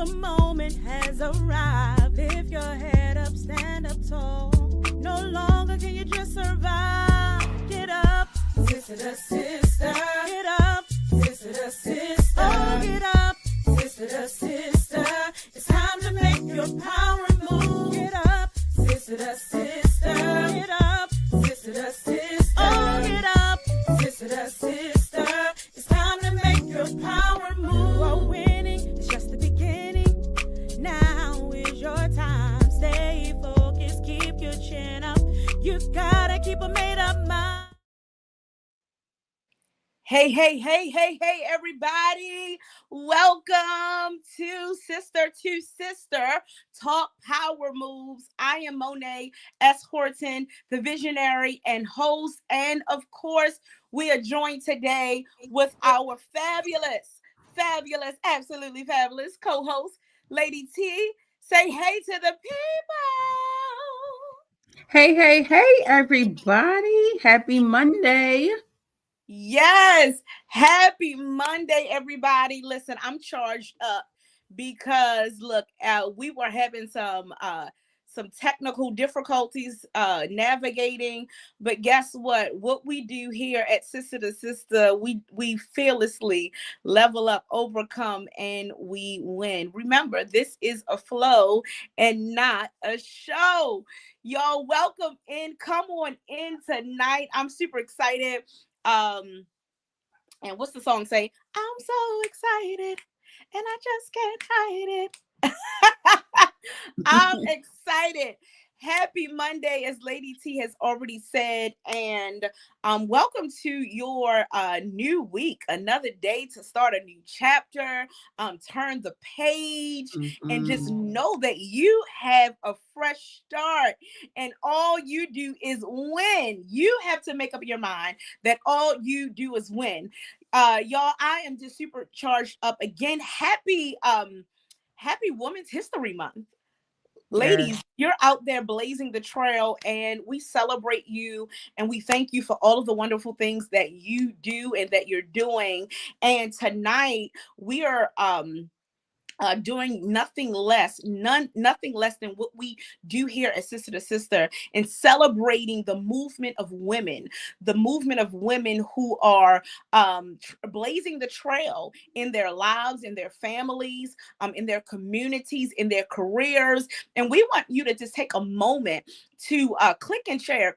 The moment has arrived. Lift your head up, stand up tall. No longer can you just survive. Get up, sister to sister. Get up, sister to sister. Oh, get up, sister to sister. It's time to make your power move. Get up, sister to sister. Get up, sister to sister. Oh, get up, sister to sister. It's time to make your power move. You are winning, it's just the beginning. Now is your time. Stay focused, keep your chin up. You gotta keep a made up mind. Hey, everybody. Welcome to Sister Talk Power Moves. I am Mone't S. Horton, the visionary and host. And of course, we are joined today with our fabulous, absolutely fabulous co-host, Lady T. Say hey to the people. Hey, everybody. Happy Monday. Yes. Happy Monday, everybody. Listen, I'm charged up because look, we were having some technical difficulties navigating, but guess what we do here at Sister to Sister, we fearlessly level up, overcome, and we win. Remember, this is a flow and not a show. Y'all, welcome in, come on in tonight. I'm super excited. And what's the song say? I'm so excited and I just can't hide it. I'm excited. Happy Monday, as Lady T has already said, and welcome to your new week. Another day to start a new chapter. Turn the page and just know that you have a fresh start, and all you do is win. You have to make up your mind that all you do is win. Y'all, I am just super charged up again. Happy Women's History Month. Ladies, you're out there blazing the trail, and we celebrate you and we thank you for all of the wonderful things that you do and that you're doing. And tonight we are doing nothing less than what we do here at Sister to Sister, and celebrating the movement of women who are blazing the trail in their lives, in their families, in their communities, in their careers. And we want you to just take a moment to click and share,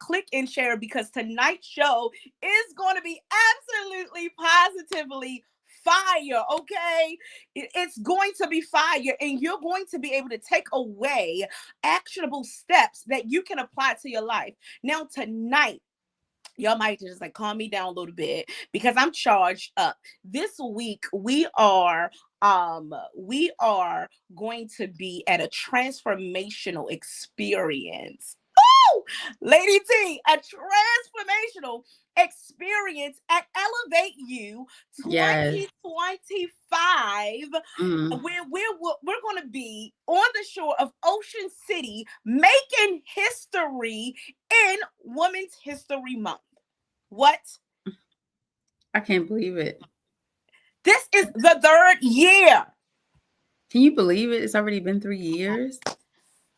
because tonight's show is going to be absolutely positively fire. Okay, it's going to be fire, and you're going to be able to take away actionable steps that you can apply to your life. Now tonight, y'all might just like calm me down a little bit because I'm charged up. This week we are going to be at a transformational experience. Woo! Lady T, a transformational experience at Elevate You 2025, where we're going to be on the shore of Ocean City, making history in Women's History Month. What? I can't believe it. This is the third year. Can you believe it? It's already been 3 years.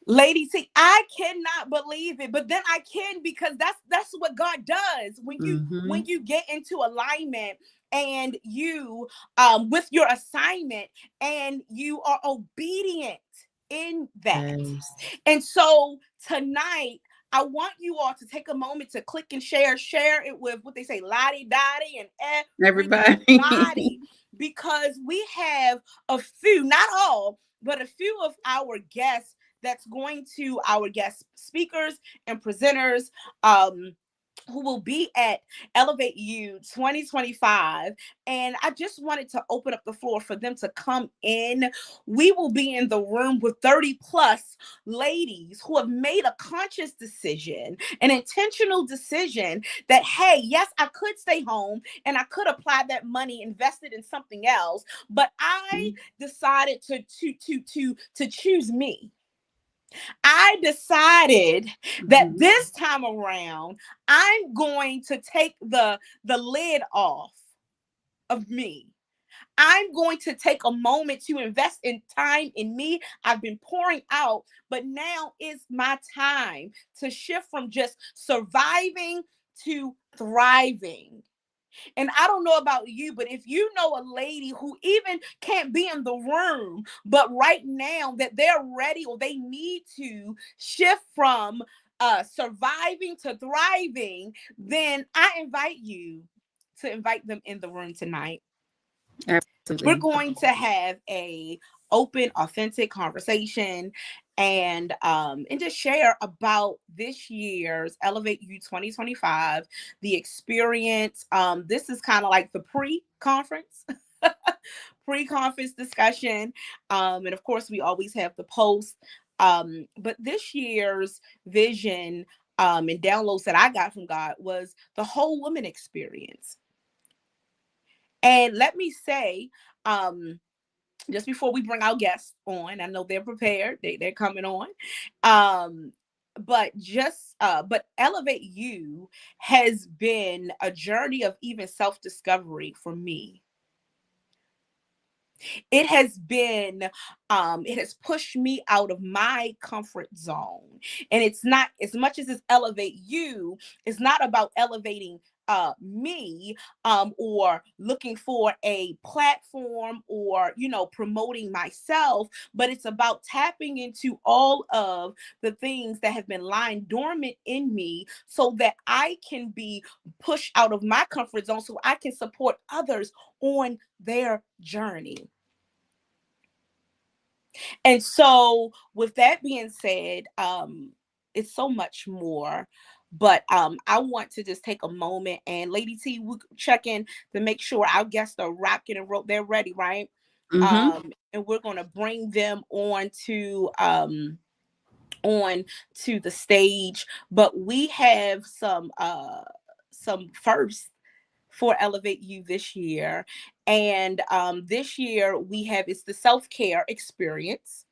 Lady T, I cannot believe it, but then I can, because that's what God does when you get into alignment and you with your assignment and you are obedient in that. Yes. And so tonight, I want you all to take a moment to click and share it with what they say, lottie dottie and everybody, because we have a few, not all, but a few of our guests that's going to, our guest speakers and presenters, who will be at Elevate You 2025. And I just wanted to open up the floor for them to come in. We will be in the room with 30 plus ladies who have made a conscious decision, an intentional decision that, hey, yes, I could stay home and I could apply that money, invest it in something else, but I decided to choose me. I decided that this time around, I'm going to take the lid off of me. I'm going to take a moment to invest in time in me. I've been pouring out, but now is my time to shift from just surviving to thriving. And I don't know about you, but if you know a lady who even can't be in the room, but right now that they're ready or they need to shift from surviving to thriving, then I invite you to invite them in the room tonight. We're Absolutely. going to have a open, authentic conversation and just share about this year's Elevate You 2025, the experience. This is kind of like the pre-conference. Pre-conference discussion. And of course, we always have the post. But this year's vision and downloads that I got from God was the whole woman experience. And let me say, just before we bring our guests on, I know they're prepared. They're coming on. Um, but Elevate You has been a journey of even self-discovery for me. It has been it has pushed me out of my comfort zone. And it's not, as much as it's Elevate You, it's not about elevating me or looking for a platform or promoting myself, but it's about tapping into all of the things that have been lying dormant in me so that I can be pushed out of my comfort zone so I can support others on their journey. And so, with that being said, it's so much more. But I want to just take a moment and Lady T, we check in to make sure our guests are rocking and roll. They're ready, right? Mm-hmm. And we're gonna bring them on to the stage. But we have some first for Elevate You this year. And this year we have, it's the self-care experience.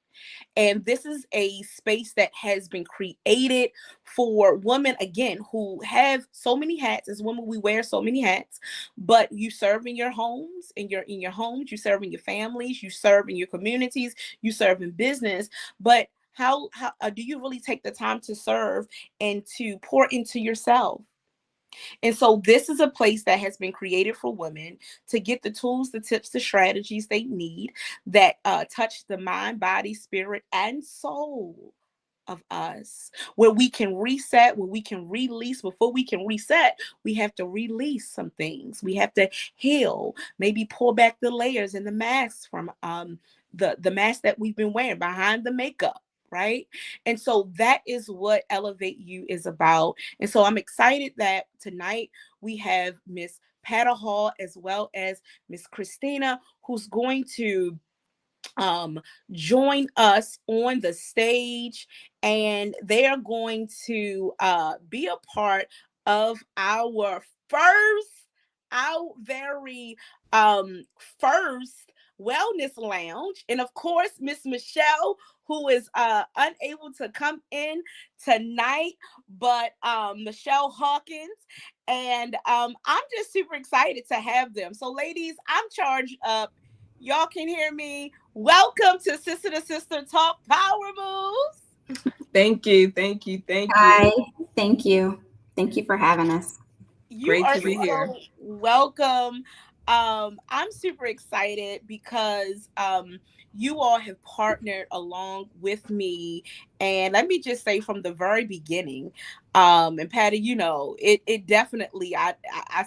And this is a space that has been created for women, again, who have so many hats. As women, we wear so many hats, but you serve in your homes, in your homes, you serve in your families, you serve in your communities, you serve in business. But how do you really take the time to serve and to pour into yourself? And so this is a place that has been created for women to get the tools, the tips, the strategies they need that touch the mind, body, spirit, and soul of us, where we can reset, where we can release. Before we can reset, we have to release some things. We have to heal, maybe pull back the layers and the masks from the mask that we've been wearing behind the makeup. Right. And so that is what Elevate You is about. And so I'm excited that tonight we have Miss Patta Hall as well as Miss Christina, who's going to join us on the stage, and they're going to be a part of first our very first wellness lounge. And of course, Miss Michelle, who is unable to come in tonight, but Michelle Hawkins. And I'm just super excited to have them. So ladies, I'm charged up. Y'all can hear me. Welcome to Sister to Sister Talk Power Moves. Thank you. Thank you. Thank Hi, you. thank you. Thank you for having us. You Great are to be here. so welcome. I'm super excited because you all have partnered along with me. And let me just say from the very beginning, and Patty, it definitely, I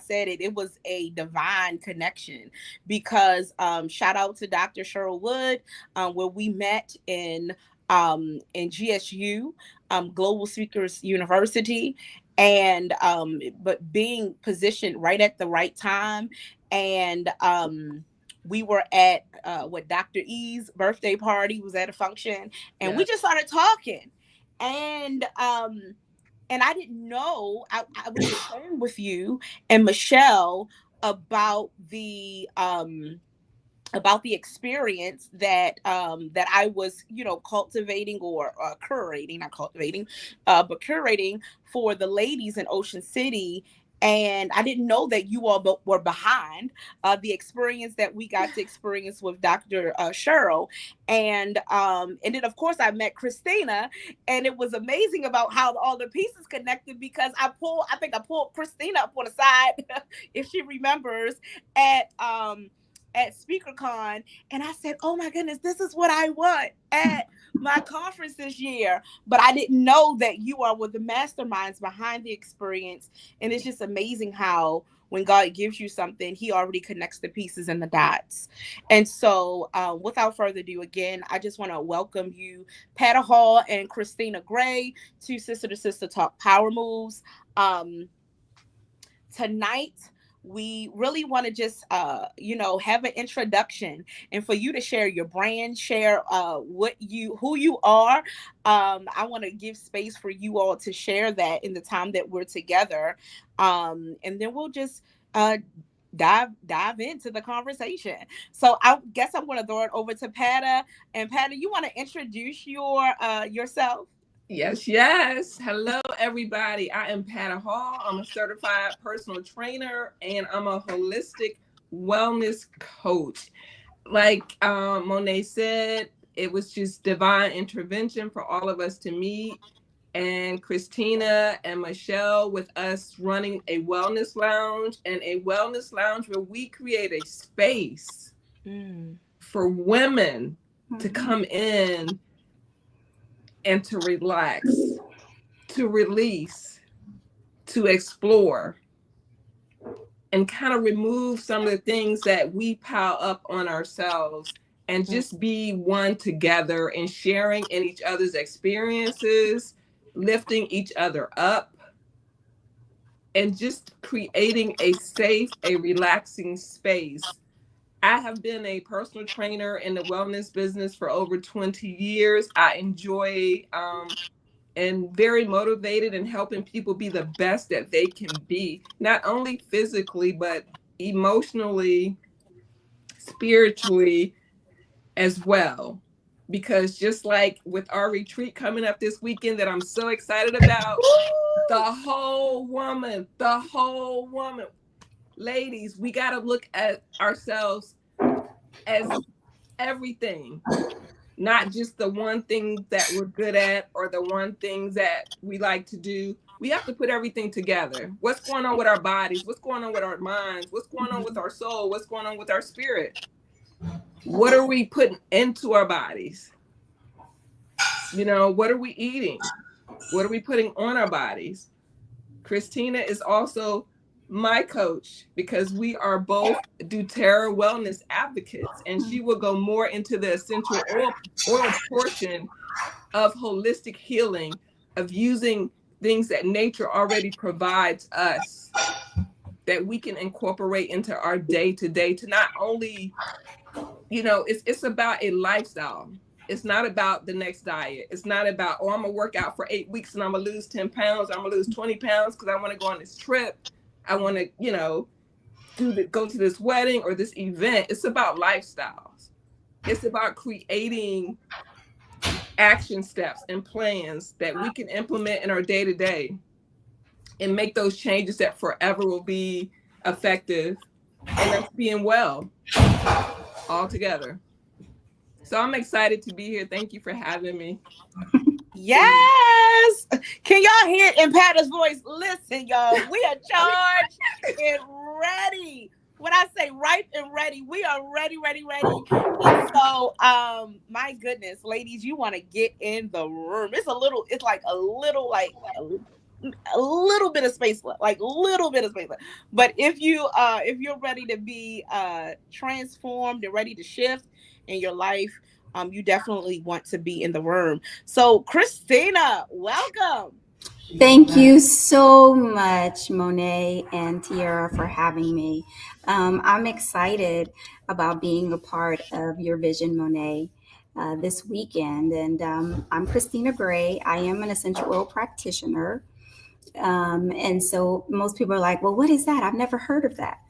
said it was a divine connection because shout out to Dr. Cheryl Wood, where we met in GSU, Global Speakers University, and but being positioned right at the right time. And we were at what Dr. E's birthday party, was at a function, and we Yeah. just started talking. And I didn't know, I was just sharing with you and Michelle about the experience that I was cultivating or curating, not cultivating, but curating for the ladies in Ocean City. And I didn't know that you all were behind the experience that we got to experience with Dr. Cheryl. And then, of course, I met Christina, and it was amazing about how all the pieces connected, because I think I pulled Christina up on the side, if she remembers, at SpeakerCon, and I said, "Oh my goodness, this is what I want at my conference this year." But I didn't know that you are with the masterminds behind the experience, and it's just amazing how when God gives you something, He already connects the pieces and the dots. And so, without further ado, again, I just want to welcome you, Patti Hall and Christina Gray, to Sister to Sister Talk Power Moves. Tonight, we really want to just have an introduction, and for you to share your brand, share who you are. I want to give space for you all to share that in the time that we're together, and then we'll just dive into the conversation. So I guess I'm going to throw it over to Patti. And Patti, you want to introduce yourself? Yes. Hello, everybody. I am Patti Hall. I'm a certified personal trainer, and I'm a holistic wellness coach. Like Monet said, it was just divine intervention for all of us to meet. And Christina and Michelle with us running a wellness lounge, and a wellness lounge where we create a space for women to come in and to relax, to release, to explore, and kind of remove some of the things that we pile up on ourselves, and just be one together and sharing in each other's experiences, lifting each other up, and just creating a safe, a relaxing space. I have been a personal trainer in the wellness business for over 20 years. I enjoy and very motivated in helping people be the best that they can be, not only physically, but emotionally, spiritually as well. Because just like with our retreat coming up this weekend that I'm so excited about, the whole woman, ladies, we got to look at ourselves as everything, not just the one thing that we're good at or the one thing that we like to do. We have to put everything together. What's going on with our bodies? What's going on with our minds? What's going on with our soul? What's going on with our spirit? What are we putting into our bodies? What are we eating? What are we putting on our bodies? Christina is also my coach, because we are both doTERRA wellness advocates, and she will go more into the essential oil portion of holistic healing, of using things that nature already provides us that we can incorporate into our day-to-day, to not only, it's about a lifestyle. It's not about the next diet. It's not about, I'm gonna work out for 8 weeks and I'm gonna lose 10 pounds. I'm gonna lose 20 pounds because I want to go on this trip. I want to, go to this wedding or this event. It's about lifestyles. It's about creating action steps and plans that we can implement in our day-to-day and make those changes that forever will be effective, and that's being well all together. So I'm excited to be here. Thank you for having me. Yes. Can y'all hear it in Patti's voice? Listen, y'all, we are charged and ready. When I say ripe and ready, we are ready. And so, my goodness, ladies, you want to get in the room. It's a little bit of space left, But if you're ready to be transformed and ready to shift in your life, you definitely want to be in the room. So, Christina, welcome. Thank you so much, Monet and Tiara, for having me. I'm excited about being a part of your vision, Monet, this weekend. And I'm Christina Gray. I am an essential oil practitioner. And so most people are like, well, what is that? I've never heard of that.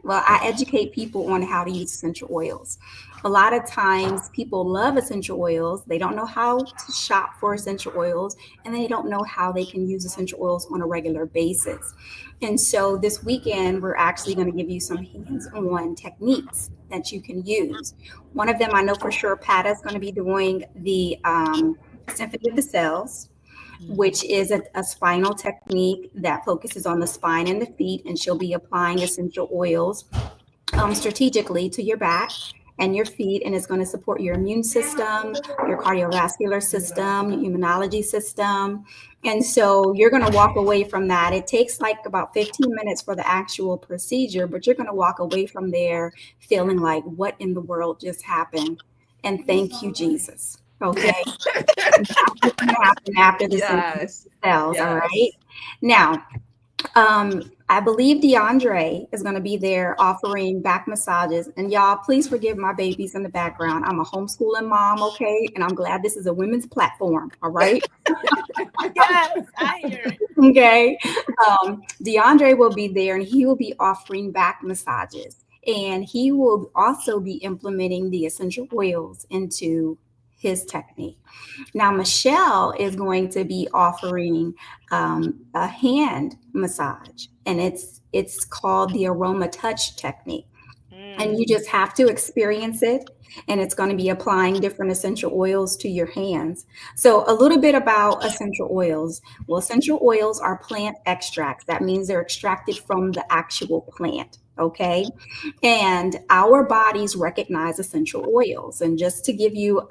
Well, I educate people on how to use essential oils. A lot of times people love essential oils. They don't know how to shop for essential oils, and they don't know how they can use essential oils on a regular basis. And so this weekend, we're actually going to give you some hands-on techniques that you can use. One of them I know for sure, Pata's going to be doing the Symphony of the Cells, which is a spinal technique that focuses on the spine and the feet, and she'll be applying essential oils strategically to your back and your feet, and it's going to support your immune system, your cardiovascular system, your immunology system. And so you're going to walk away from that. It takes like about 15 minutes for the actual procedure, but you're going to walk away from there feeling like, what in the world just happened? And thank you, Jesus. Okay. That's what's going to happen after the Yes. cells. All right. Now, I believe DeAndre is going to be there offering back massages. And y'all, please forgive my babies in the background. I'm a homeschooling mom, okay? And I'm glad this is a women's platform, all right? Yes, I hear it. Okay. DeAndre will be there, and he will be offering back massages. And he will also be implementing the essential oils into his technique. Now, Michelle is going to be offering a hand massage, and it's called the aroma touch technique. And you just have to experience it, and it's going to be applying different essential oils to your hands. So a little bit about essential oils. Well, essential oils are plant extracts. That means they're extracted from the actual plant. Okay. And our bodies recognize essential oils. And just to give you,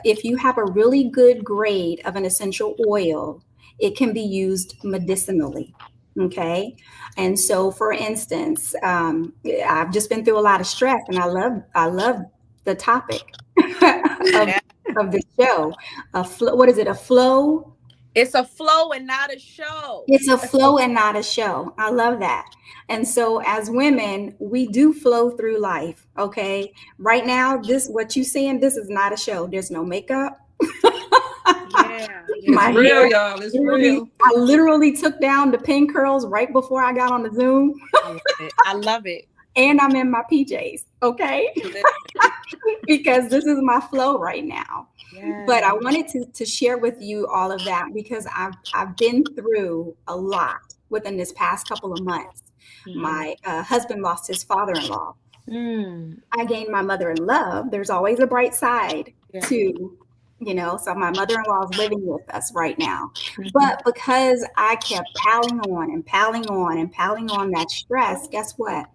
if you have a really good grade of an essential oil, it can be used medicinally. Okay. And so, for instance, I've just been through a lot of stress, and I love the topic of the show. What is it? A flow? It's a flow and not a show. It's a flow and not a show. I love that. And so as women, we do flow through life. Okay. Right now, what you seeing, this is not a show. There's no makeup. Yeah. It's real, y'all. It's real. I literally took down the pin curls right before I got on the Zoom. I love it. And I'm in my PJs. Okay. Because this is my flow right now. Yeah. But I wanted to share with you all of that because I've been through a lot within this past couple of months. My husband lost his father-in-law. I gained my mother-in-law. There's always a bright side to, so my mother-in-law is living with us right now. But because I kept piling on and piling on and piling on that stress, guess what?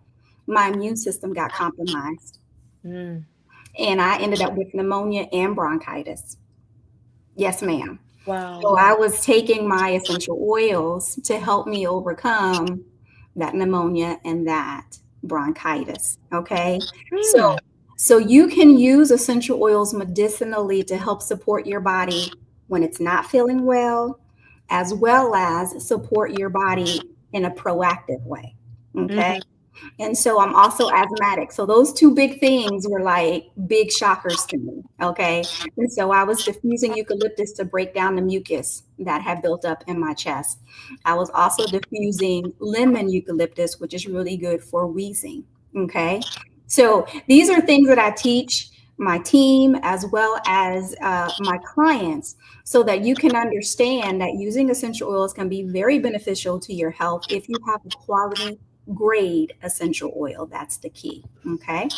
My immune system got compromised. And I ended up with pneumonia and bronchitis. Yes, ma'am. Wow. So I was taking my essential oils to help me overcome that pneumonia and that bronchitis. Okay. So you can use essential oils medicinally to help support your body when it's not feeling well, as well as support your body in a proactive way. Okay. And so I'm also asthmatic. So those two big things were like big shockers to me. Okay. And so I was diffusing eucalyptus to break down the mucus that had built up in my chest. I was also diffusing lemon eucalyptus, which is really good for wheezing. Okay. So these are things that I teach my team as well as my clients so that you can understand that using essential oils can be very beneficial to your health if you have a quality grade essential oil. That's the key. Okay.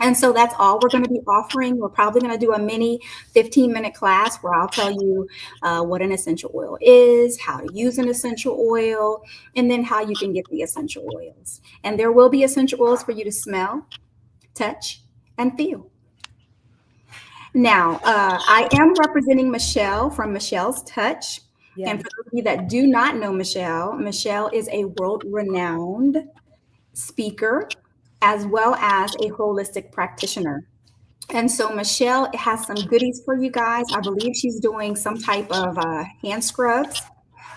And so that's all we're going to be offering. We're probably going to do a mini 15-minute class where I'll tell you what an essential oil is, how to use an essential oil, and then how you can get the essential oils. And there will be essential oils for you to smell, touch, and feel. Now, I am representing Michelle from Michelle's Touch. Yes. And for those of you that do not know Michelle is a world-renowned speaker as well as a holistic practitioner. And so Michelle has some goodies for you guys. I believe she's doing some type of hand scrubs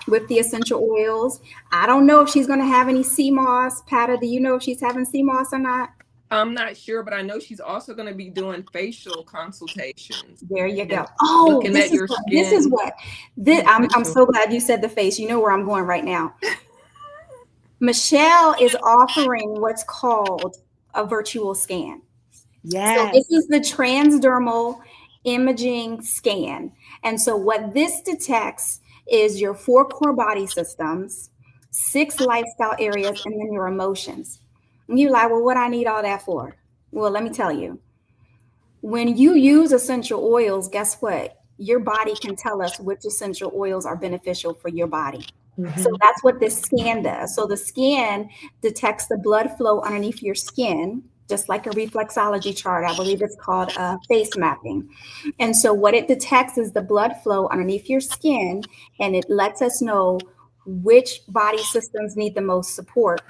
with the essential oils. I don't know if she's going to have any sea moss. Pata, do you know if she's having sea moss or not? I'm not sure, but I know she's also going to be doing facial consultations. There you go. Oh, this is what. I'm so glad you said the face. You know where I'm going right now. Michelle is offering what's called a virtual scan. So Yes. this is the transdermal imaging scan. And so what this detects is your 4 core body systems, 6 lifestyle areas, and then your emotions. And you're like, well, what I need all that for? Well, let me tell you. When you use essential oils, guess what? Your body can tell us which essential oils are beneficial for your body. So Mhm. that's what this scan does. So the scan detects the blood flow underneath your skin, just like a reflexology chart. I believe it's called face mapping. And so what it detects is the blood flow underneath your skin, and it lets us know which body systems need the most support,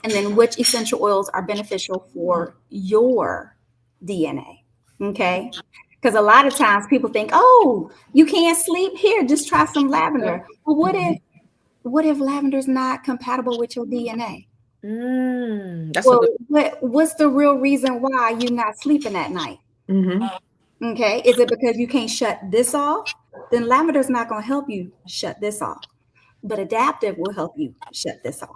and then which essential oils are beneficial for your DNA. Okay. Because a lot of times people think, oh, you can't sleep here, just try some lavender. Well, what if lavender is not compatible with your DNA? That's a Well, good. what's the real reason why you're not sleeping at night? Mm-hmm. Okay. Is it because you can't shut this off? Then lavender is not going to help you shut this off. But adaptive will help you shut this off.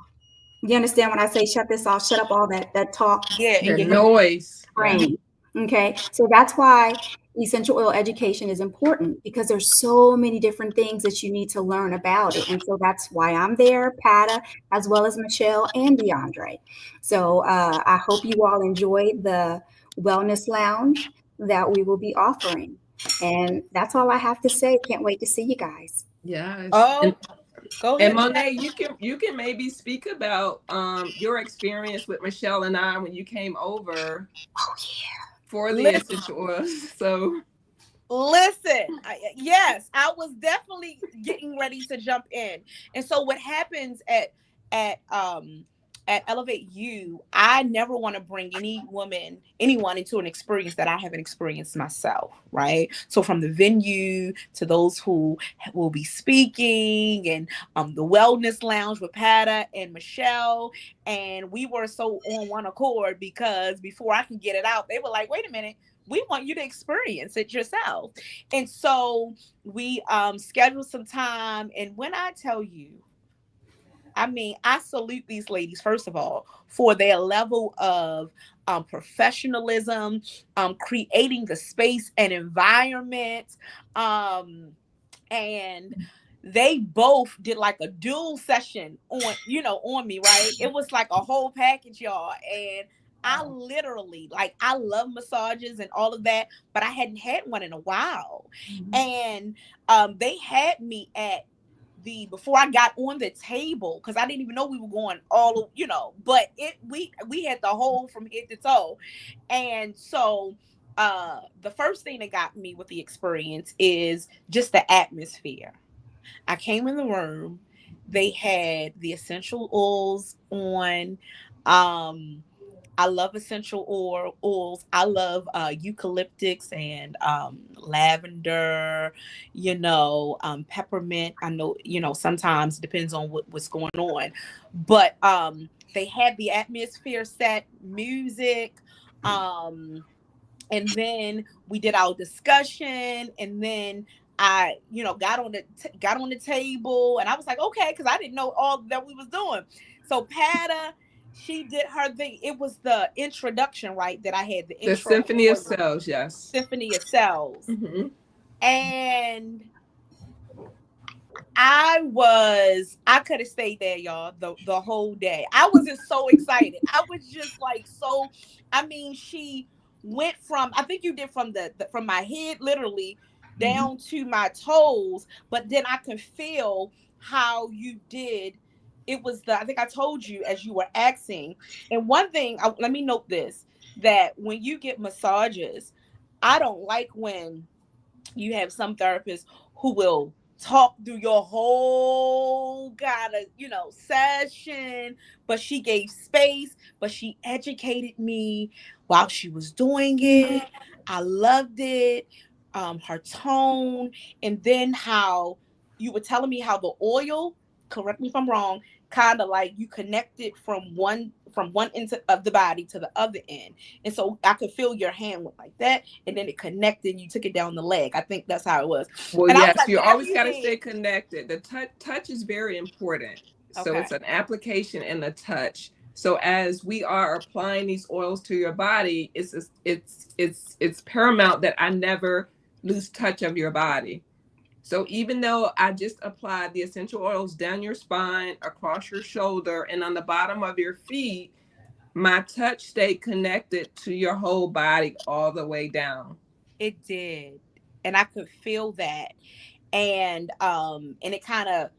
You understand when I say shut this off, shut up all that talk Yeah, The and your noise. Yeah. brain. Okay. So that's why essential oil education is important, because there's so many different things that you need to learn about it. And so that's why I'm there, Pata, as well as Michelle and DeAndre. So I hope you all enjoy the wellness lounge that we will be offering. And that's all I have to say. Can't wait to see you guys. Yes. Oh, go And ahead. Monet, you can maybe speak about your experience with Michelle and I when you came over Oh, yeah. for the Listen, essential oils. So yes, I was definitely getting ready to jump in. And so what happens at at Elevate You, I never want to bring anyone into an experience that I haven't experienced myself, right? So from the venue to those who will be speaking, and the wellness lounge with Pata and Michelle, and we were so on one accord because before I could get it out, they were like, "Wait a minute, we want you to experience it yourself." And so we scheduled some time. And when I tell you, I mean, I salute these ladies, first of all, for their level of professionalism, creating the space and environment. Um, and they both did like a dual session on me, right? It was like a whole package, y'all. And I literally, like, I love massages and all of that, but I hadn't had one in a while. And they had me at the before I got on the table, because I didn't even know we were going but we had the whole from head to toe. And so the first thing that got me with the experience is just the atmosphere. I came in the room, they had the essential oils on. I love essential oils. I love eucalyptus and lavender, peppermint. I know, sometimes it depends on what's going on. But they had the atmosphere set, music. Um, and then we did our discussion, and then I got on the table, and I was like, okay, because I didn't know all that we was doing. So Pata, she did her thing. It was the introduction, right, that I had the the intro symphony of for the cells, yes. Symphony of Cells. Mm-hmm. And I could have stayed there, y'all, the whole day. I was just so excited. I was just like, so, I mean, she went from, I think you did from from my head literally down to my toes, but then I could feel how you did. It was I think I told you as you were asking. And one thing, let me note this, that when you get massages, I don't like when you have some therapists who will talk through your whole kind of session, but she gave space, but she educated me while she was doing it. I loved it. Her tone, and then how you were telling me how the oil, correct me if I'm wrong, kind of like you connected from one end of the body to the other end. And so I could feel your hand went like that, and then it connected. You took it down the leg. I think that's how it was. Well, And I was yes, like, you whatever always you got to stay did. connected. The touch is very important. So Okay. it's an application and a touch. So as we are applying these oils to your body, it's paramount that I never lose touch of your body. So even though I just applied the essential oils down your spine, across your shoulder, and on the bottom of your feet, my touch stayed connected to your whole body all the way down. It did. And I could feel that. And it kind of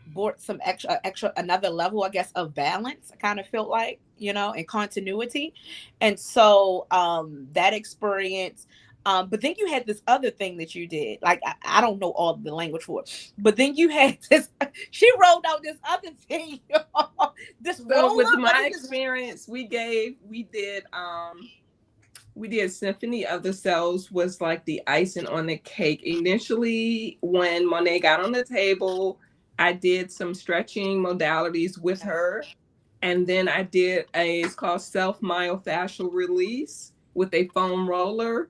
brought some extra another level, I guess, of balance. I kind of felt like, and continuity. And so that experience. But then you had this other thing that you did. Like I don't know all the language for it, but then you had this. She rolled out this other thing. This So with roller. my experience, we did Symphony of the Cells was like the icing on the cake. Initially, when Mone't got on the table, I did some stretching modalities with her. And then I did it's called self-myofascial release with a foam roller,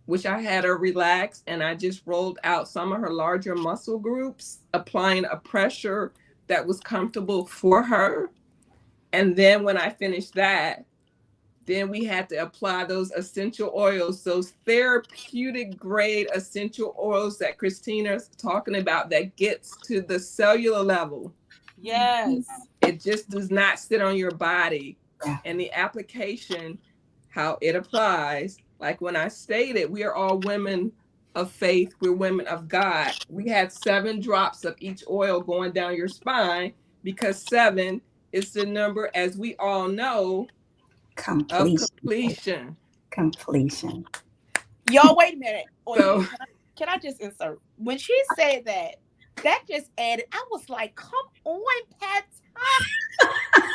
which I had her relax. And I just rolled out some of her larger muscle groups, applying a pressure that was comfortable for her. And then when I finished that, then we had to apply those essential oils, those therapeutic grade essential oils that Christina's talking about that gets to the cellular level. Yes. It just does not sit on your body. Yeah. And the application, how it applies, like when I stated, we are all women of faith. We're women of God. We had 7 drops of each oil going down your spine because 7 is the number, as we all know, Completion. completion. Y'all, wait a minute. So, can I just insert? When she said that just added, I was like, come on, Pat.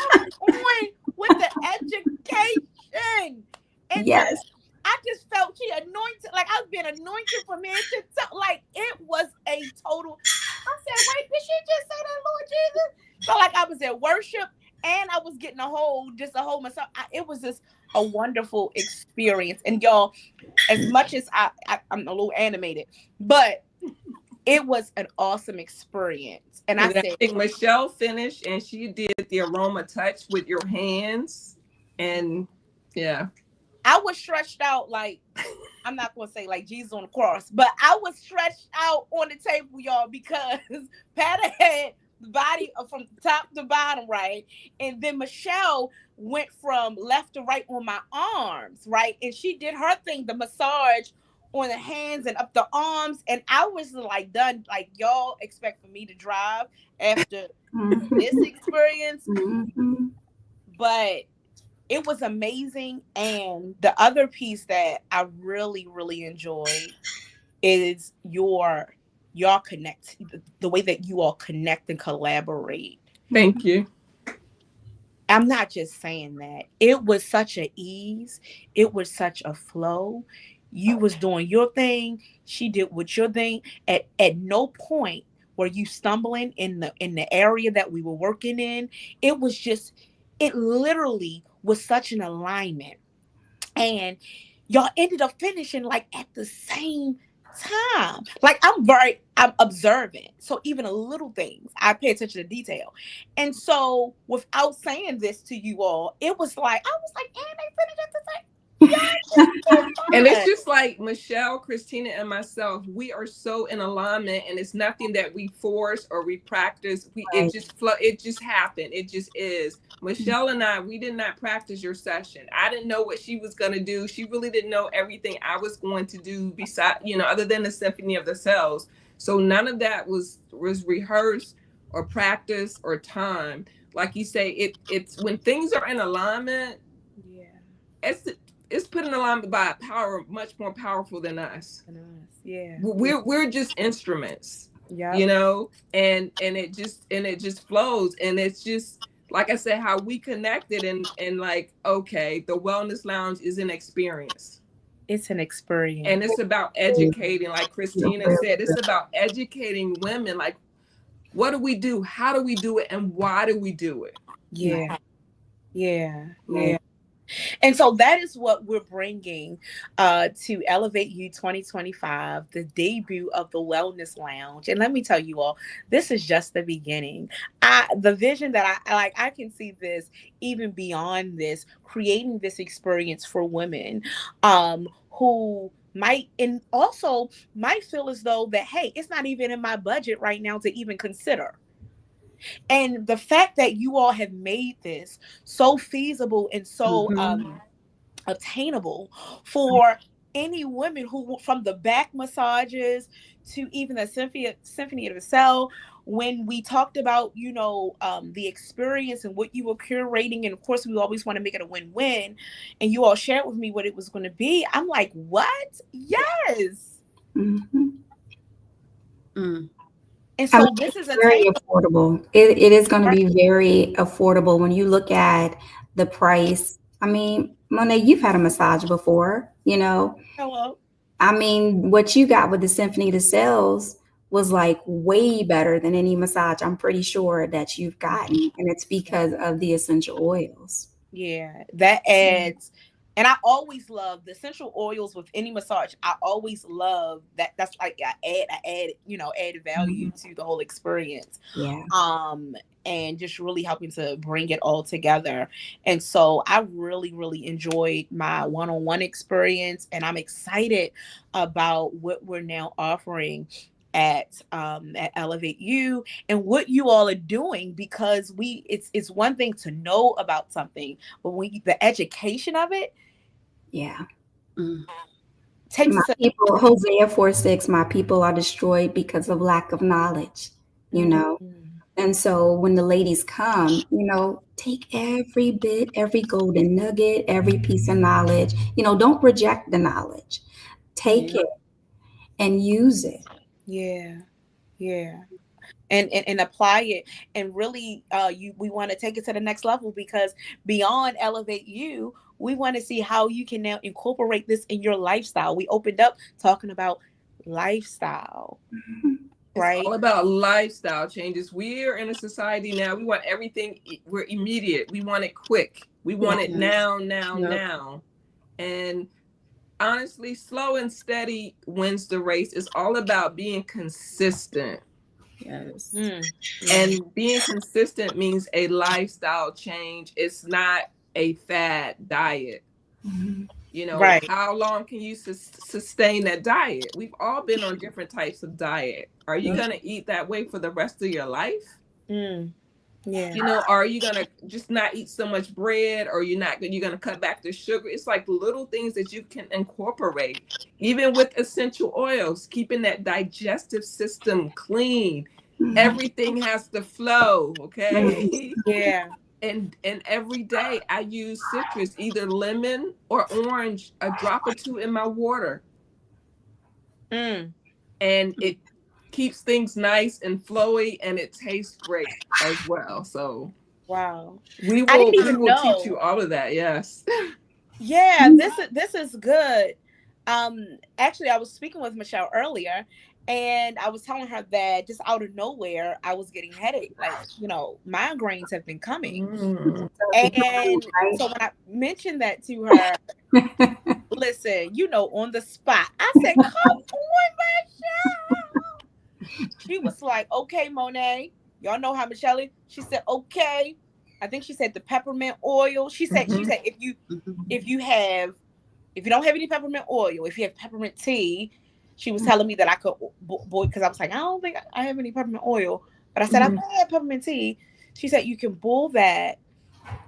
Come on with the education. And Yes. I just felt she anointed, like I was being anointed from head to toe. Like it was a total. I said, wait, did she just say that, Lord Jesus? So like I was at worship and I was getting a whole myself. It was just a wonderful experience. And y'all, as much as I'm a little animated, but it was an awesome experience. And I think Michelle finished and she did the aroma touch with your hands. And yeah. I was stretched out like, I'm not going to say like Jesus on the cross, but I was stretched out on the table, y'all, because Patty had the body from top to bottom, right? And then Michelle went from left to right on my arms, right? And she did her thing, the massage on the hands and up the arms. And I was like done. Like, y'all expect for me to drive after this experience. Mm-hmm. But it was amazing. And the other piece that I really, really enjoyed is y'all connect, the way that you all connect and collaborate. Thank you. I'm not just saying that. It was such an ease. It was such a flow. You was doing your thing. She did what your thing. At no point were you stumbling in the area that we were working in. It was just, it literally was such an alignment. And y'all ended up finishing like at the same time. Like I'm observant. So even the little things, I pay attention to detail. And so without saying this to you all, it was like, I was like, and they finished at the same. And it's just like Michelle, Christina, and myself, we are so in alignment, and it's nothing that we force or we practice. It just happened. It just is. Michelle and I, we did not practice your session. I didn't know what she was going to do. She really didn't know everything I was going to do beside, other than the Symphony of the Cells. So none of that was rehearsed or practiced or time. Like you say, it's when things are in alignment. Yeah. It's put in alignment by a power much more powerful than us. Yeah. We're just instruments. Yeah. And it just flows. And it's just, like I said, how we connected and like, okay, the Wellness Lounge is an experience. It's an experience. And it's about educating, like Christina said, it's about educating women. Like, what do we do? How do we do it? And why do we do it? Yeah. Yeah. Yeah. And so that is what we're bringing to Elevate You 2025, the debut of the Wellness Lounge. And let me tell you all, this is just the beginning. the vision that I like, I can see this even beyond this, creating this experience for women who might, and also might feel as though that, hey, it's not even in my budget right now to even consider. And the fact that you all have made this so feasible and so obtainable for any women who, from the back massages to even the symphony of the cell, when we talked about, you know, the experience and what you were curating, and of course we always want to make it a win-win, and you all shared with me what it was going to be, I'm like, what? Yes. Mhm. And I mean, so this is it's very attainable. affordable. It is going to be very affordable when you look at the price. I mean, Monet, you've had a massage before, you know. Hello. I mean, what you got with the Symphony to Sales was like way better than any massage I'm pretty sure that you've gotten. And it's because of the essential oils. Yeah, that adds. And I always love the essential oils with any massage. I always love that. That's like I add, you know, added value to the whole experience. Yeah. And just really helping to bring it all together. And so I really, really enjoyed my one-on-one experience, and I'm excited about what we're now offering at Elevate You and what you all are doing, because it's one thing to know about something, but when the education of it Yeah. takes My us people, Hosea 4:6, my people are destroyed because of lack of knowledge, you know. And so when the ladies come, you know, take every bit, every golden nugget, every piece of knowledge, you know, don't reject the knowledge. Take it and use it. yeah, yeah. And apply it, and really we want to take it to the next level, because beyond Elevate You, we want to see how you can now incorporate this in your lifestyle. We opened up talking about lifestyle, It's right? all about lifestyle changes. We're in a society now, we want everything, we're immediate. We want it quick. We want it now, now. And honestly, slow and steady wins the race. It's all about being consistent. Yes. And being consistent means a lifestyle change. It's not a fad diet. You know, Right. how long can you sustain that diet? We've all been on different types of diet. Are you going to eat that way for the rest of your life? Yeah. You know, are you going to just not eat so much bread, or you're going to cut back the sugar? It's like little things that you can incorporate, even with essential oils, keeping that digestive system clean. Everything has to flow, okay? Yeah. And every day I use citrus, either lemon or orange, a drop or two in my water. And it keeps things nice and flowy, and it tastes great as well. So wow, we I didn't will even know. teach you all of that. Yes. Yeah, this is good. Actually, I was speaking with Michelle earlier, and I was telling her that just out of nowhere, I was getting headache. Like, you know, migraines have been coming. And so when I mentioned that to her, listen, you know, on the spot, I said, "Come on, Michelle." She was like, "Okay, Monet." Y'all know how Michelle is. She said, "Okay." I think she said the peppermint oil. She said if you don't have any peppermint oil, if you have peppermint tea, she was telling me that I could boil, because I was like, I don't think I have any peppermint oil, but I said I had peppermint tea. She said you can boil that,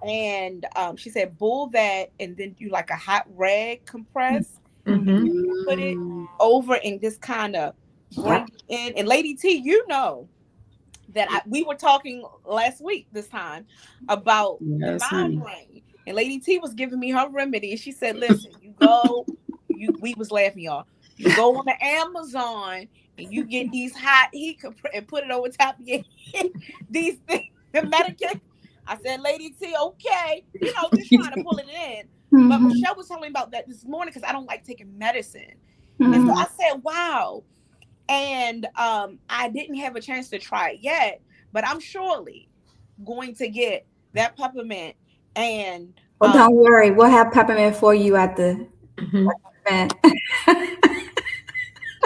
and she said boil that, and then do like a hot rag compress, and you put it over and just kind of bring it in. And Lady T, you know that we were talking last week this time about the migraine, and Lady T was giving me her remedy, and she said, "Listen, we was laughing, y'all. You go on the Amazon and you get these hot heat and put it over top of your head. These things, the medication." I said, "Lady T, okay, you know, just trying to pull it in." But Michelle was telling me about that this morning, because I don't like taking medicine, and so I said, "Wow." And I didn't have a chance to try it yet, but I'm surely going to get that peppermint. And well, don't worry, we'll have peppermint for you at the event.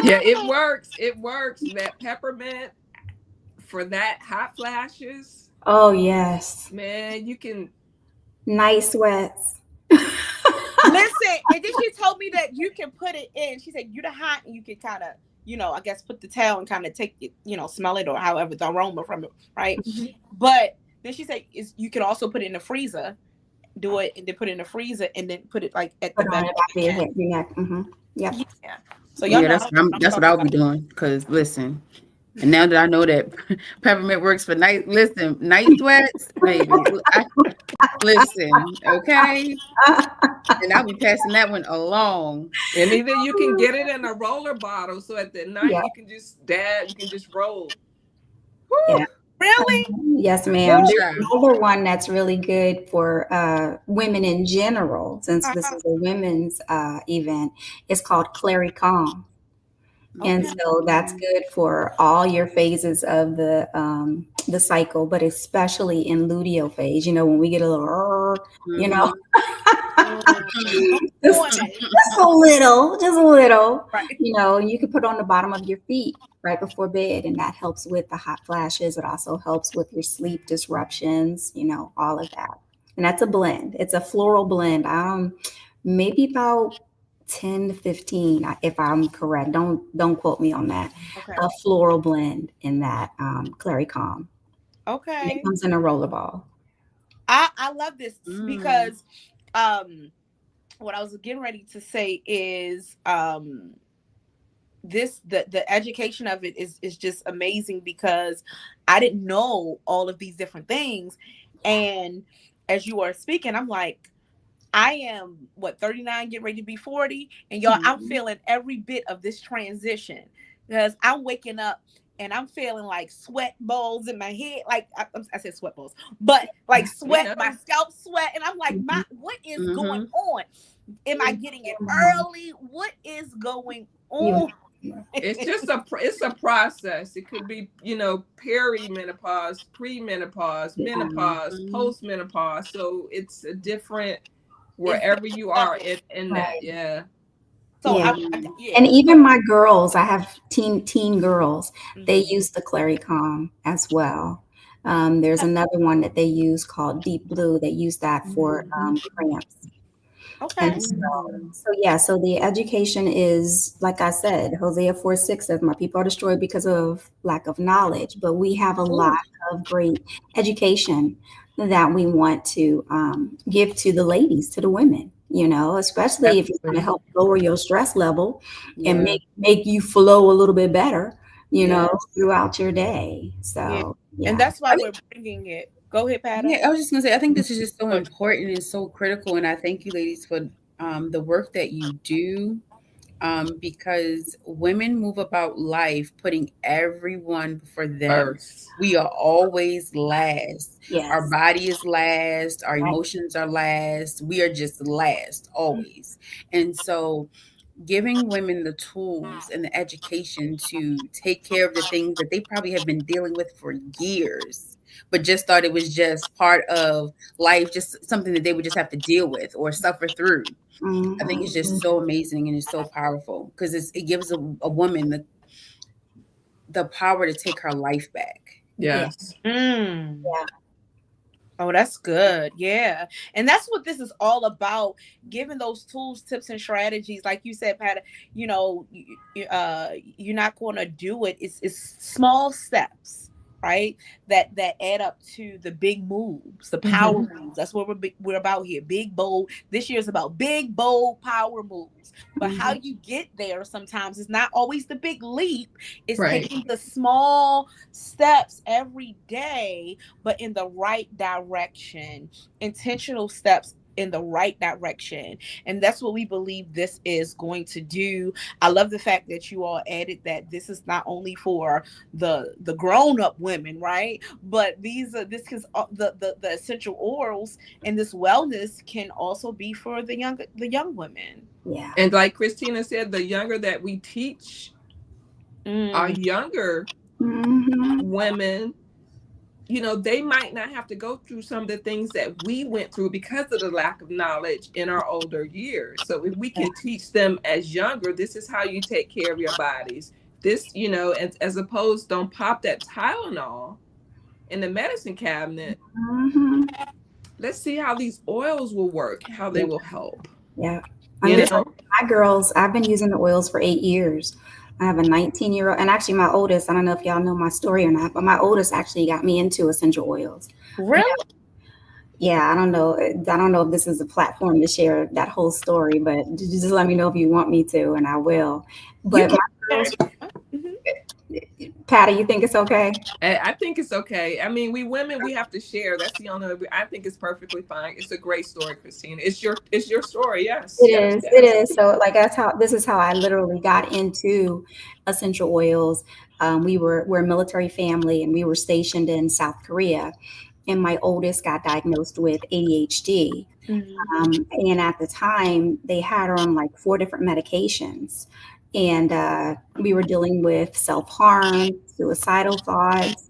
Yeah, it works. That peppermint for that hot flashes. Oh, yes. Man, you can. Night sweats. Listen, and then she told me that you can put it in. She said you the hot and you can kind of, I guess put the towel and kind of take it, smell it or however the aroma from it, right? But then she said you can also put it in the freezer, do it and then put it in the freezer and then put it like at the Put on back the of back of the your neck. head, your neck. Yep. Yeah. So y'all Yeah, know that's what I'm that's what talking I'll be about. doing. Cause listen, and now that I know that peppermint works for night sweats, baby. Listen, okay, and I'll be passing that one along. And either you can get it in a roller bottle, so at the night Yeah. you can just dab, you can just roll. Yeah. Really? Yes, ma'am. Woo, There's child. another one that's really good for women in general, since this Uh-huh. is a women's event. It's called Clary Calm. And Okay. so that's good for all your phases of the cycle, but especially in luteal phase, when we get a little, Mhm. just, On it. just a little, just a little, Right. you can put on the bottom of your feet right before bed, and that helps with the hot flashes. It also helps with your sleep disruptions, all of that. And that's a blend. It's a floral blend. Maybe about 10 to 15, if I'm correct. Don't quote me on that. Okay. A floral blend in that Clary Calm. And it Okay. comes in a roller ball. I love this Mm. because what I was getting ready to say is the education of it is just amazing because I didn't know all of these different things. And as you are speaking, I'm like, I am 39, getting ready to be 40, and y'all, I'm Mhm. feeling every bit of this transition because I'm waking up and I'm feeling like sweat balls in my head. Like I said sweat balls, but like We sweat, my know. scalp sweat, and I'm like, Mhm. what is going Mhm. on? Am I getting it Mhm. early? What is going You, on? It's just it's a process. It could be, perimenopause, premenopause, yeah. menopause, Mhm. postmenopause. So it's a different It's wherever different you are levels. in that. Right. Yeah. So Yeah. Mhm. And yeah. even my girls, I have teen girls, they Mhm. use the Clary Calm as well. There's another one that they use called Deep Blue. They use that for Mhm. cramps. And Okay. Mhm. so the education is, like I said, Hosea 4:6 says, "My people are destroyed because of lack of knowledge." But we have a lot Ooh, of great education that we want to give to the ladies, to the women, especially if it's going to Definitely. help lower your stress level and yeah, make you flow a little bit better, yeah. throughout your day. Yeah. So, And yeah. that's why we're bringing it. Go ahead, Pata. Yeah, I was just gonna say, I think this is just so important and so critical, and I thank you, ladies, for the work that you do. Because women move about life putting everyone before them. First. We are always last. Our Yes. body is last. Our Right. emotions are last. We are just last always. And so giving women the tools and the education to take care of the things that they probably have been dealing with for years, but just thought it was just part of life, just something that they would just have to deal with or suffer through. I think it's Mhm. just so amazing and it's so powerful because it gives a woman the power to take her life back. Yeah. Yes. Mm. Yeah. Oh, that's good. Yeah. And that's what this is all about, giving those tools, tips, and strategies. Like you said, Pat, you're not going to do it. It's small steps, right? That add up to the big moves, the power moves. That's what we're about here. Big, bold. This year is about big, bold power moves. But how Mhm. you get there sometimes is not always the big leap. It's Right. taking the small steps every day but in the right direction, intentional steps in the right direction. And that's what we believe this is going to do. I love the fact that you all added that this is not only for the grown-up women, right? But this is the essential oils and this wellness can also be for the young women. Yeah. And like Christina said, the younger that we teach our Mm, younger Mhm. women, they might not have to go through some of the things that we went through because of the lack of knowledge in our older years. So if we can teach them as younger, this is how you take care of your bodies. This, and as opposed, don't pop that Tylenol in the medicine cabinet. Hmm. Let's see how these oils will work, how they Yeah. will help. Yeah. I You mean, know? my girls, I've been using the oils for 8 years. I have a 19-year-old, and actually my oldest, I don't know if y'all know my story or not, but my oldest actually got me into essential oils. Really? Yeah, I don't know. I don't know if this is a platform to share that whole story, but just let me know if you want me to, and I will. You But can my share girls, if you want. Mhm. Patty, you think it's okay? I think it's okay. I mean, we women, we have to share. That's the only way. I think it's perfectly fine. It's a great story, Christina. It's your story. Yes, It yes, is. It yes. is. So, like, that's how this is how I literally got into essential oils. We're a military family, and we were stationed in South Korea. And my oldest got diagnosed with ADHD. Mhm. And at the time, they had her on like 4 different medications. And we were dealing with self harm, suicidal thoughts,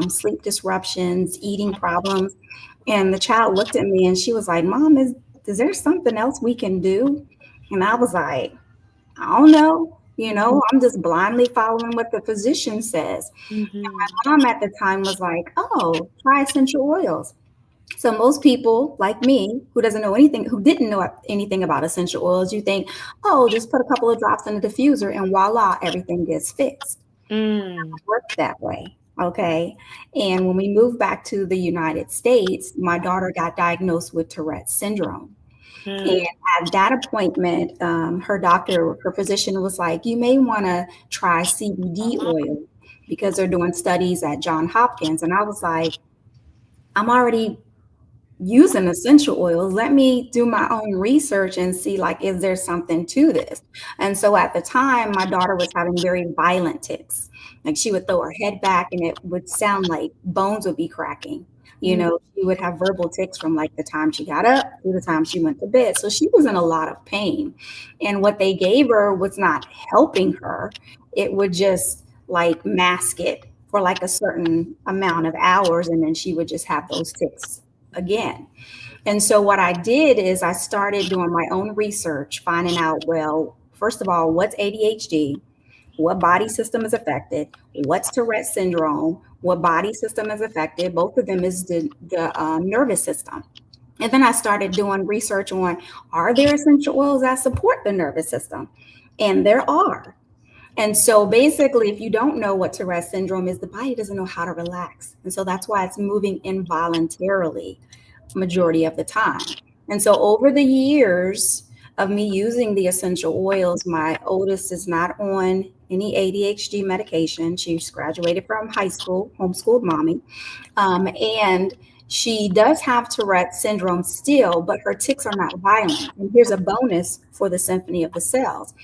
sleep disruptions, eating problems. And the child looked at me and she was like, Mom, is there something else we can do? And I was like, I don't know. I'm just blindly following what the physician says. Mhm. Mom at the time was like, oh, try essential oils. So most people like me who didn't know anything about essential oils, you think, oh, just put a couple of drops in a diffuser and voila, everything gets fixed. Mm. Work that way. Okay. And when we moved back to the United States, my daughter got diagnosed with Tourette's syndrome. And Mm. at that appointment, her physician was like, you may want to try CBD oil because they're doing studies at John Hopkins. And I was like, I'm already using essential oils. Let me do my own research and see, like, is there something to this? And so at the time, my daughter was having very violent tics. Like she would throw her head back and it would sound like bones would be cracking. Mm. She would have verbal tics from like the time she got up to the time she went to bed. So she was in a lot of pain. And what they gave her was not helping her. It would just like mask it for like a certain amount of hours. And then she would just have those tics again. And so what I did is I started doing my own research, finding out, well, first of all, what's ADHD? What body system is affected? What's Tourette syndrome? What body system is affected? Both of them is the nervous system. And then I started doing research on, are there essential oils that support the nervous system? And there are. And so basically, if you don't know what Tourette syndrome is, the body doesn't know how to relax. And so that's why it's moving involuntarily majority of the time. And so over the years of me using the essential oils, my oldest is not on any ADHD medication. She's graduated from high school, homeschooled mommy. And she does have Tourette syndrome still, but her tics are not violent. And here's a bonus for the Symphony of the Cells.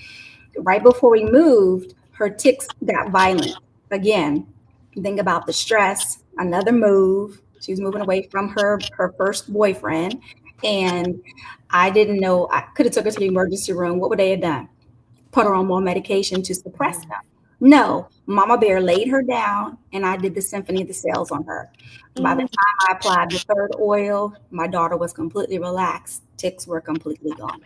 Right before we moved, her tics got violent again. Think about the stress, another move. She was moving away from her first boyfriend, and I didn't know. I could have took her to the emergency room. What would they have done? Put her on more medication to suppress them? No, Mama Bear laid her down, and I did the Symphony of the Cells on her. By the Mm. time I applied the third oil, my daughter was completely relaxed. Ticks were completely gone.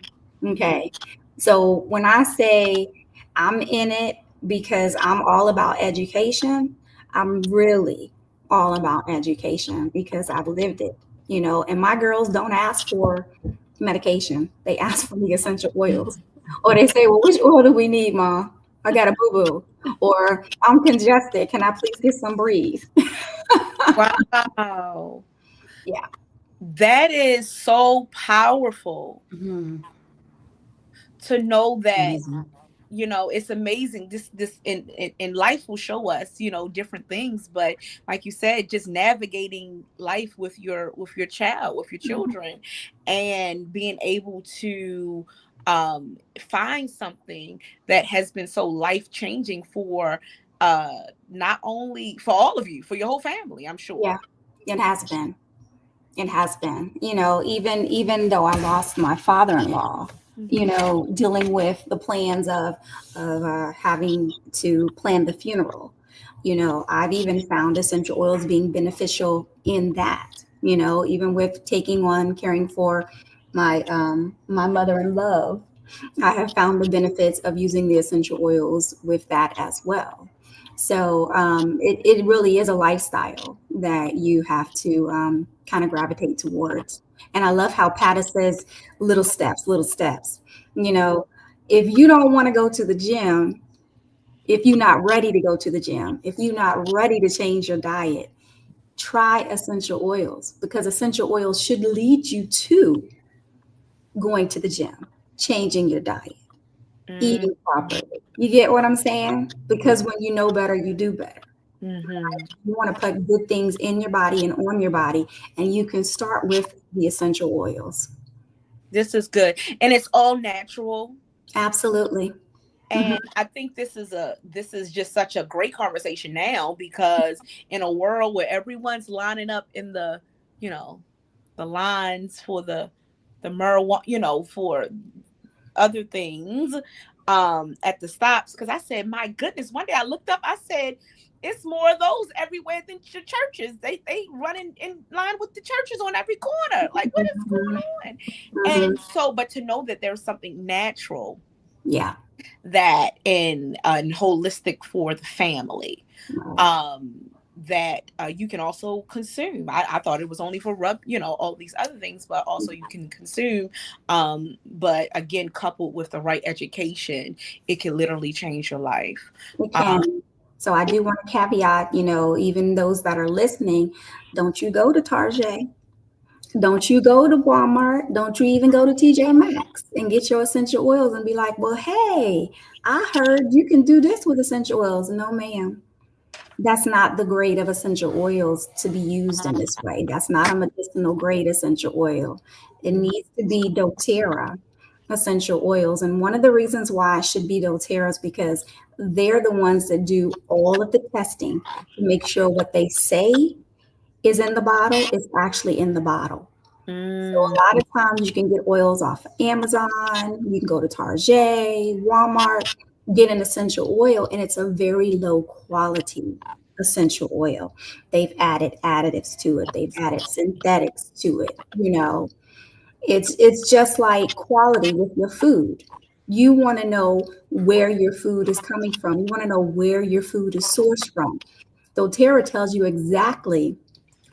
Okay. So when I say I'm in it because I'm all about education, I'm really all about education because I've lived it, and my girls don't ask for medication. They ask for the essential oils. Or they say, well, which oil do we need, Mom? I got a boo-boo. Or I'm congested. Can I please get some breathe? Wow. Yeah. That is so powerful Mhm. to know that, Amazing. it's amazing. This in life will show us, different things, but like you said, just navigating life with your child, with your Mhm. children, and being able to find something that has been so life changing for not only for all of you, for your whole family, I'm sure. Yeah. It has been. It has been, even though I lost my father-in-law, Mhm. dealing with the plans of having to plan the funeral. I've even found essential oils being beneficial in that. Even with taking on caring for my mother in love, I have found the benefits of using the essential oils with that as well. So it really is a lifestyle, that you have to kind of gravitate towards. And I love how Pata says little steps, little steps. You know, if you don't want to go to the gym, if you're not ready to go to the gym, if you're not ready to change your diet, try essential oils, because essential oils should lead you to going to the gym, changing your diet, Mm, eating properly. You get what I'm saying? Because when you know better, you do better. mhm. You want to put good things in your body and on your body, and you can start with the essential oils. This is good, and it's all natural. Absolutely. Mhm. And I think this is just such a great conversation now, because in a world where everyone's lining up in the, you know, the lines for the marijuana, for other things at the stops, because I said, my goodness, one day I looked up, I said, it's more of those everywhere than the churches. They running in line with the churches on every corner. Like, what is Mhm. going on? Mhm. And so, but to know that there's something natural Yeah. that and holistic for the family, Right. um that you can also consume. I thought it was only for all these other things, but also you can consume. But again, coupled with the right education, it can literally change your life. It um can. So I do want to caveat, even those that are listening, don't you go to Target. Don't you go to Walmart. Don't you even go to TJ Maxx and get your essential oils and be like, well, hey, I heard you can do this with essential oils. No, ma'am. That's not the grade of essential oils to be used in this way. That's not a medicinal grade essential oil. It needs to be doTERRA essential oils. And one of the reasons why it should be doTERRA is because they're the ones that do all of the testing to make sure what they say is in the bottle is actually in the bottle. So a mm, lot of times you can get oils off of Amazon, you can go to Target, Walmart, get an essential oil, and it's a very low quality essential oil. They've added additives to it, they've added synthetics to it. It's just like quality with your food. You want to know where your food is coming from. You want to know where your food is sourced from. doTERRA tells you exactly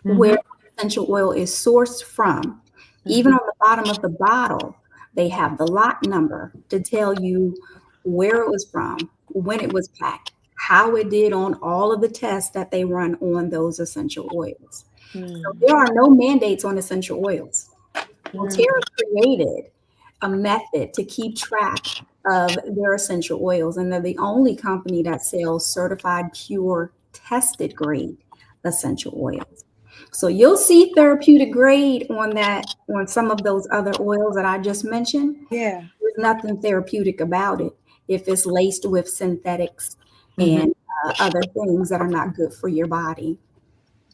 where mhm, essential oil is sourced from. Even mhm, on the bottom of the bottle, they have the lot number to tell you where it was from, when it was packed, how it did on all of the tests that they run on those essential oils. So mm, there are no mandates on essential oils. mm. Doterra created a method to keep track of their essential oils, and they're the only company that sells certified pure tested grade essential oils. So you'll see therapeutic grade on some of those other oils that I just mentioned. Yeah. There's nothing therapeutic about it if it's laced with synthetics Mhm. and other things that are not good for your body.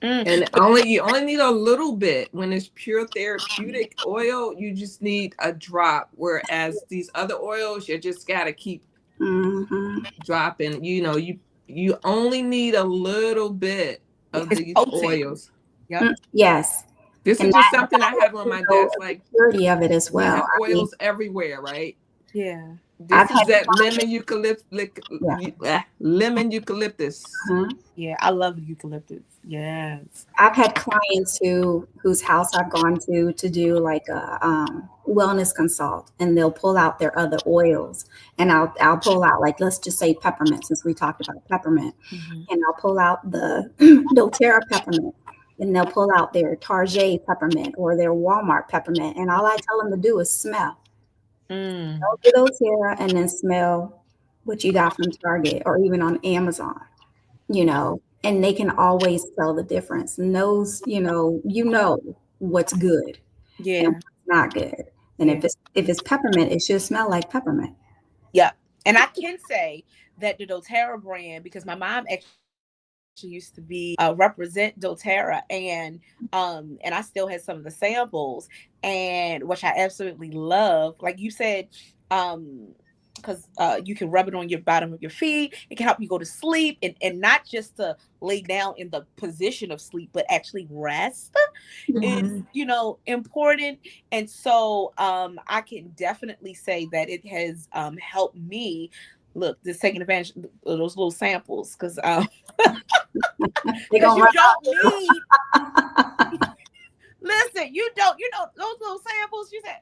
Mm. And only you only need a little bit. When it's pure therapeutic oil, you just need a drop. Whereas these other oils, you just gotta keep Hmm. dropping. You only need a little bit of It's these potent. oils. Yep. Yes. This And is just that something I have lets on you my know desk. the Like, purity of it as we well. have I mean, oils everywhere, right? Yeah. I've This had is that clients, yeah, lemon eucalyptus. uh-huh. Yeah. I love eucalyptus. Yes. I've had clients whose house I've gone to do like a wellness consult, and they'll pull out their other oils, and I'll pull out, like, let's just say peppermint, since we talked about peppermint, Mhm. and I'll pull out the DoTerra peppermint, and they'll pull out their Target peppermint or their Walmart peppermint, and all I tell them to do is smell. Mm. Smell the doTERRA and then smell what you got from Target or even on Amazon, and they can always tell the difference. And those, what's good and Yeah. what's not good. And Yeah. if it's peppermint, it should smell like peppermint. Yeah. And I can say that the doTERRA brand, because my mom actually used to be represent doTERRA, and I still had some of the samples, and which I absolutely love. Like you said, because you can rub it on your bottom of your feet. It can help you go to sleep, and not just to lay down in the position of sleep, but actually rest is, Mhm. important. And so I can definitely say that it has helped me. Look, just taking advantage of those little samples, because They Because gonna you run don't need, out. listen, you don't, those little samples, you said,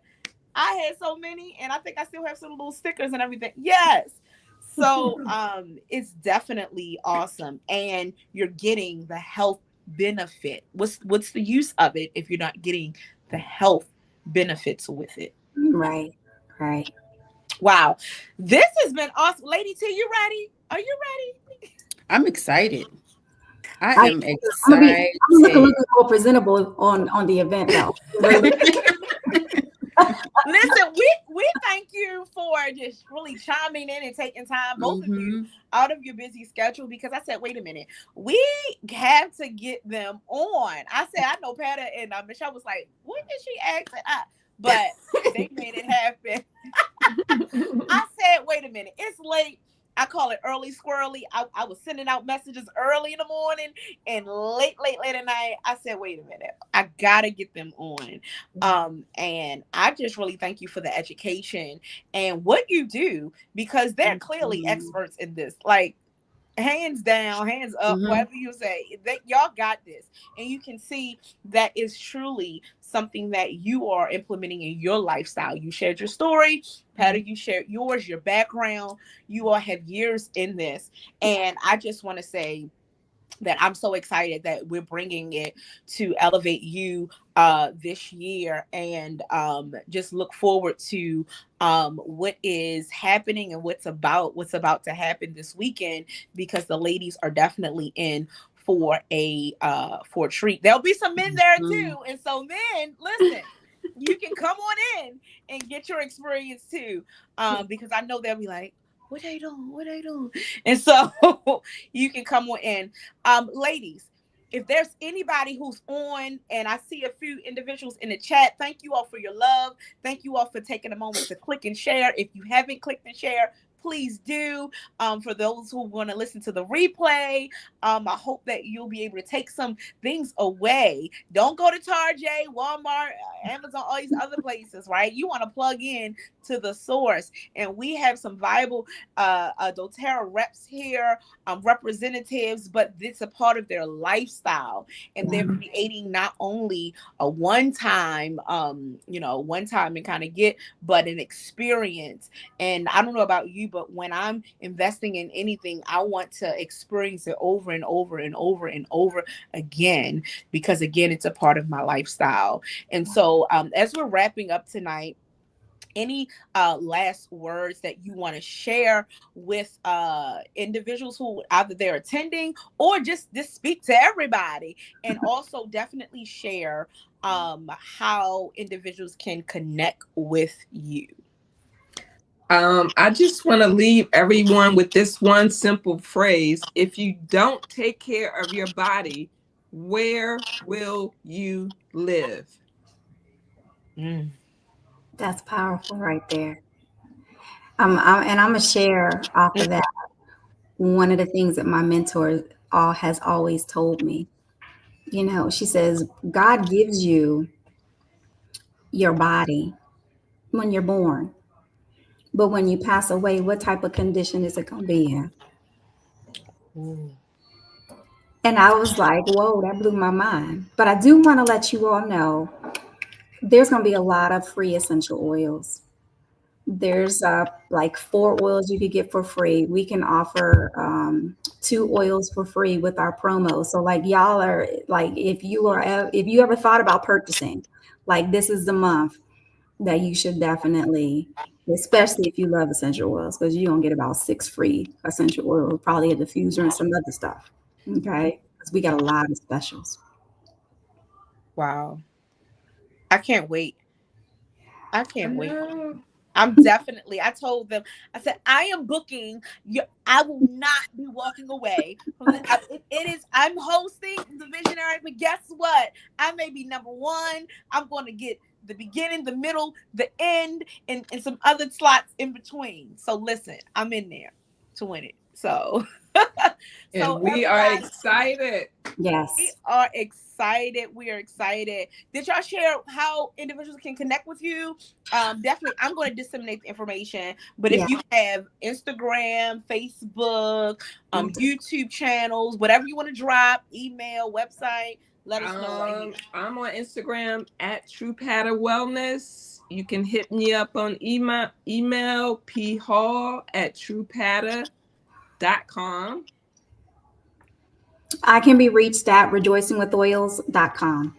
I had so many, and I think I still have some little stickers and everything. Yes. So it's definitely awesome. And you're getting the health benefit. What's the use of it if you're not getting the health benefits with it? Right, right. Wow. This has been awesome. Lady T, you ready? Are you ready? I'm excited. I I, am I'm looking a excited. little bit more presentable on the event though. Listen, we thank you for just really chiming in and taking time, both of you, Hmm. out of your busy schedule. Because I said, wait a minute, we have to get them on. I said, I know Pata and Michelle was like, what did she ask? But they made it happen. I said, wait a minute, it's late. I call it early squirrely. I was sending out messages early in the morning and late at night. I said, wait a minute, I gotta get them on. And I just really thank you for the education and what you do, because they're clearly experts in this. Like, hands down, hands up, Hmm. whatever you say, that y'all got this. And you can see that is truly something that you are implementing in your lifestyle. You shared your story, Patty, you shared yours, your background. You all have years in this. And I just want to say that I'm so excited that we're bringing it to Elevate You this year, and just look forward to what is happening and what's about to happen this weekend, because the ladies are definitely in for a treat. There'll be some men there too, and so men, listen, you can come on in and get your experience too, because I know they'll be like, what they doing, what they doing, and so you can come on in. Ladies, if there's anybody who's on, and I see a few individuals in the chat, thank you all for your love. Thank you all for taking a moment to click and share. If you haven't clicked and share, please do. For those who want to listen to the replay, I hope that you'll be able to take some things away. Don't go to Target, Walmart, Amazon, all these other places, right? You want to plug in to the source. And we have some viable doTERRA reps here, representatives, but it's a part of their lifestyle, and they're creating not only a one time and kind of get, but an experience. And I don't know about you, but when I'm investing in anything, I want to experience it over and over and over and over again, because again, it's a part of my lifestyle. And so as we're wrapping up tonight, any last words that you want to share with individuals who either they're attending or just speak to everybody, and also definitely share how individuals can connect with you? I just want to leave everyone with this one simple phrase. If you don't take care of your body, where will you live? Mm. That's powerful right there. And I'm gonna share off of that. One of the things that my mentor all has always told me, she says, God gives you your body when you're born, but when you pass away, what type of condition is it gonna be in? Ooh. And I was like, whoa, that blew my mind. But I do want to let you all know there's going to be a lot of free essential oils. There's like 4 oils you could get for free. We can offer 2 oils for free with our promo. So like y'all are like, if you ever thought about purchasing, like this is the month that you should definitely, especially if you love essential oils, because you're gonna get about 6 free essential oils, probably a diffuser and some other stuff. Okay, because we got a lot of specials. Wow. I can't wait. I I can't wait. know. I told them, I said, I am booking you. I will not be walking away from I'm hosting the Visionary, but guess what? I may be number one. I'm going to get the beginning, the middle, the end, and some other slots in between. So listen, I'm in there to win it. So And So we are everybody, excited. Yes. we are excited. We are excited. Did y'all share how individuals can connect with you? Definitely, I'm going to disseminate the information. But Yeah. if you have Instagram, Facebook, Mhm. YouTube channels, whatever you want to drop, email, website, let us know right here. I'm on Instagram at True Patta Wellness. You can hit me up on email phall@truepatta.com. I can be reached at rejoicingwithoils.com.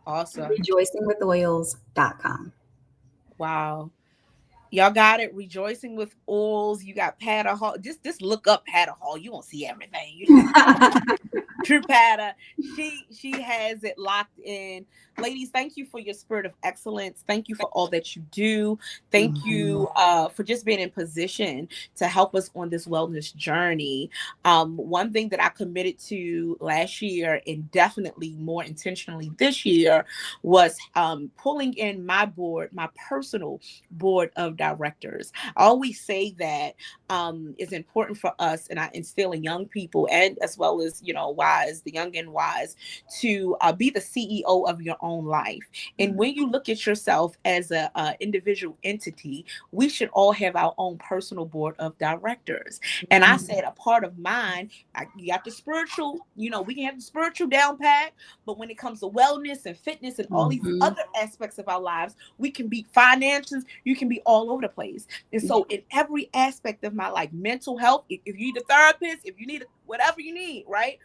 Awesome. Rejoicingwithoils.com. Wow. Y'all got it. Rejoicing with Oils. You got Patta Hall. Just look up Patta Hall. You won't see everything. You just True Patta. She has it locked in. Ladies, thank you for your spirit of excellence. Thank you for all that you do. Thank Mhm. you for just being in position to help us on this wellness journey. One thing that I committed to last year and definitely more intentionally this year was pulling in my board, my personal board of directors. I always say that is important for us, and I instill in young people and as well as wise, the young and wise, to be the CEO of your own life. And when you look at yourself as a individual entity, we should all have our own personal board of directors. And I said a part of mine, you got the spiritual, we can have the spiritual down pat, but when it comes to wellness and fitness and all these Mhm. other aspects of our lives, we can be finances, you can be all over the place. And so in every aspect of my life, mental health, if you need a therapist, if you need whatever you need, right?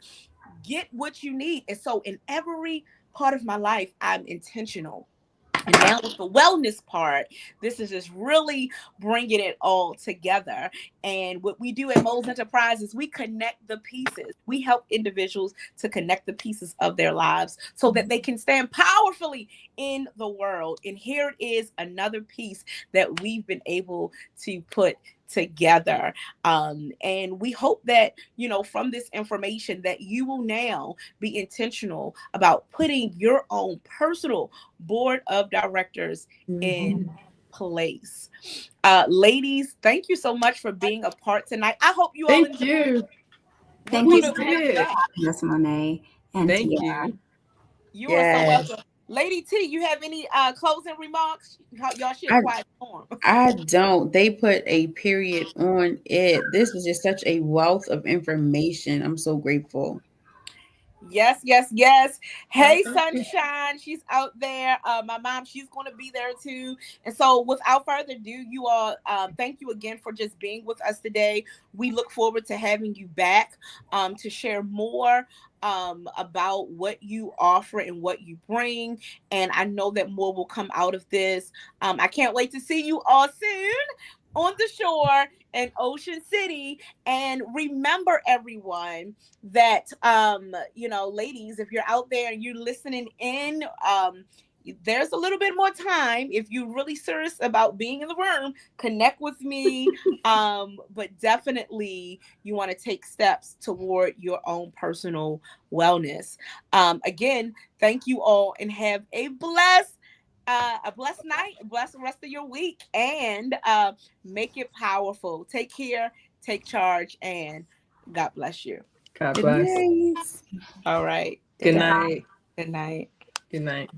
Get what you need. And so in every part of my life, I'm intentional. And now with the wellness part, this is just really bringing it all together. And what we do at Moles Enterprises, we connect the pieces. We help individuals to connect the pieces of their lives so that they can stand powerfully in the world. And here it is, another piece that we've been able to put together. And we hope that, from this information that you will now be intentional about putting your own personal board of directors in place. Ladies, thank you so much for being a part tonight. I hope you all Thank enjoyed. you. Thank We're you We gonna so wrap much it did. for up. having us, Monet and Thank Tia. you. You are so Yes. welcome. Lady T, you have any closing remarks? Y'all should I quiet storm. I don't. They put a period on it. This was just such a wealth of information. I'm so grateful. Yes, yes, yes. Oh, Hey, thank you. Sunshine. She's out there. My mom, she's going to be there too. And so, without further ado, you all, thank you again for just being with us today. We look forward to having you back to share more about what you offer and what you bring. And I know that more will come out of this. I can't wait to see you all soon on the shore in Ocean City. And remember, everyone, that ladies, if you're out there and you're listening in, there's a little bit more time. If you're really serious about being in the room, connect with me. But definitely you want to take steps toward your own personal wellness. Again, thank you all and have a blessed night, a blessed rest of your week, and make it powerful. Take care, take charge, and God bless you. God Good bless. night. All right. Good Good night. night. Good night. Good night.